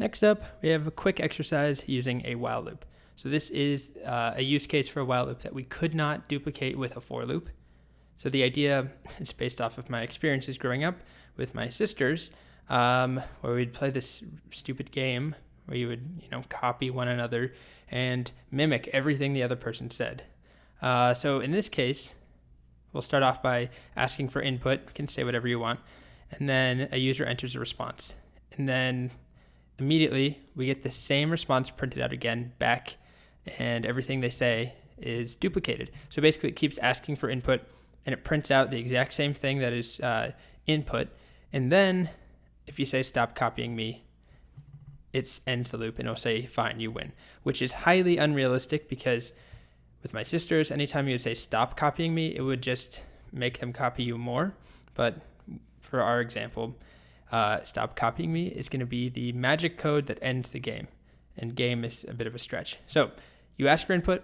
Next up, we have a quick exercise using a while loop. So this is a use case for a while loop that we could not duplicate with a for loop. So the idea is based off of my experiences growing up with my sisters, where we'd play this stupid game where you would, copy one another and mimic everything the other person said. So in this case, we'll start off by asking for input. You can say whatever you want. And then a user enters a response. And then immediately we get the same response printed out again back, and everything they say is duplicated. So basically it keeps asking for input and it prints out the exact same thing that is input. And then if you say stop copying me, it ends the loop and it'll say, fine, you win, which is highly unrealistic because with my sisters, anytime you would say stop copying me, it would just make them copy you more. But for our example, stop copying me is going to be the magic code that ends the game. And game is a bit of a stretch. So you ask for input,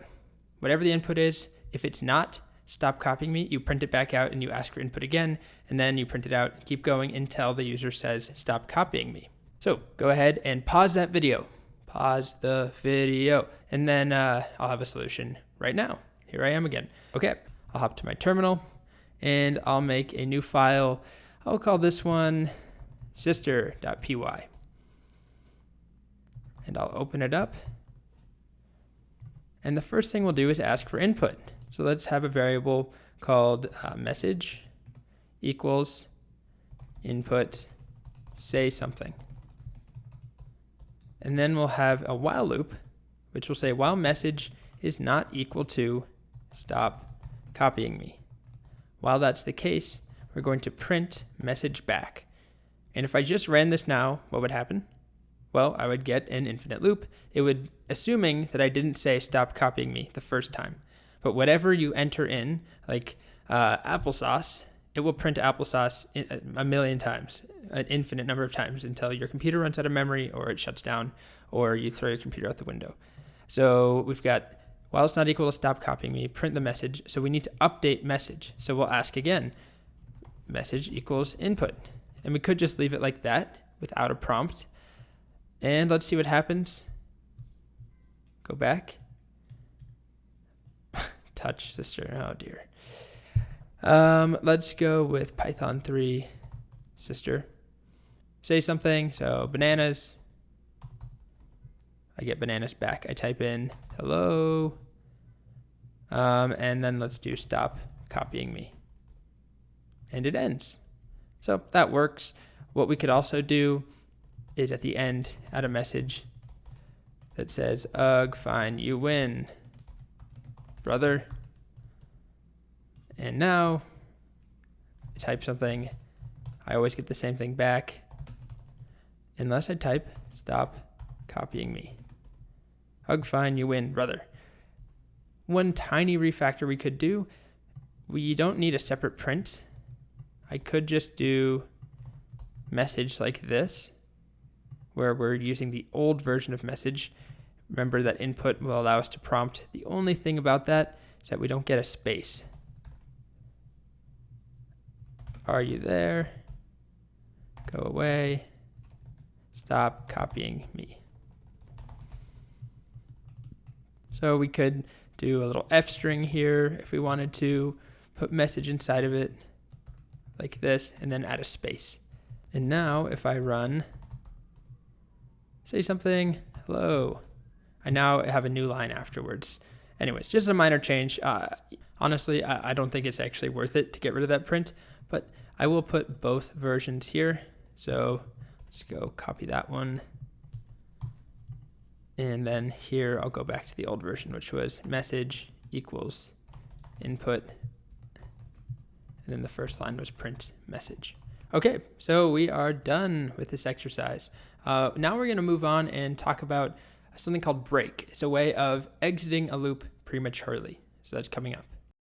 whatever the input is. If it's not stop copying me, you print it back out and you ask for input again, and then you print it out, keep going until the user says stop copying me. So go ahead and pause that video. Pause the video. And then I'll have a solution right now. Here I am again. Okay, I'll hop to my terminal and I'll make a new file. I'll call this one sister.py. And I'll open it up. And the first thing we'll do is ask for input. So let's have a variable called message equals input say something. And then we'll have a while loop, which will say while message is not equal to stop copying me. While that's the case, we're going to print message back. And if I just ran this now, what would happen? Well, I would get an infinite loop. It would, assuming that I didn't say stop copying me the first time. But whatever you enter in, like applesauce, it will print applesauce a million times, an infinite number of times until your computer runs out of memory or it shuts down or you throw your computer out the window. So we've got while it's not equal to stop copying me, print the message. So we need to update message. So we'll ask again, message equals input. And we could just leave it like that without a prompt. And let's see what happens. Go back. Touch sister. Oh dear. Let's go with Python 3 sister. Say something. So bananas. I get bananas back. I type in hello. And then let's do stop copying me. And it ends. So that works. What we could also do is at the end add a message that says, ugh, fine, you win, brother. And now I type something. I always get the same thing back unless I type stop copying me. Ugh, fine, you win, brother. One tiny refactor we could do, we don't need a separate print. I could just do message like this, where we're using the old version of message. Remember that input will allow us to prompt. The only thing about that is that we don't get a space. Are you there? Go away. Stop copying me. So we could do a little F string here if we wanted to, put message inside of it like this, and then add a space. And now if I run, say something, hello, I now have a new line afterwards. Anyways, just a minor change. Honestly, I don't think it's actually worth it to get rid of that print, but I will put both versions here. So let's go copy that one. And then here I'll go back to the old version, which was message equals input. And then the first line was print message. Okay, so we are done with this exercise. Now we're going to move on and talk about something called break. It's a way of exiting a loop prematurely. So that's coming up.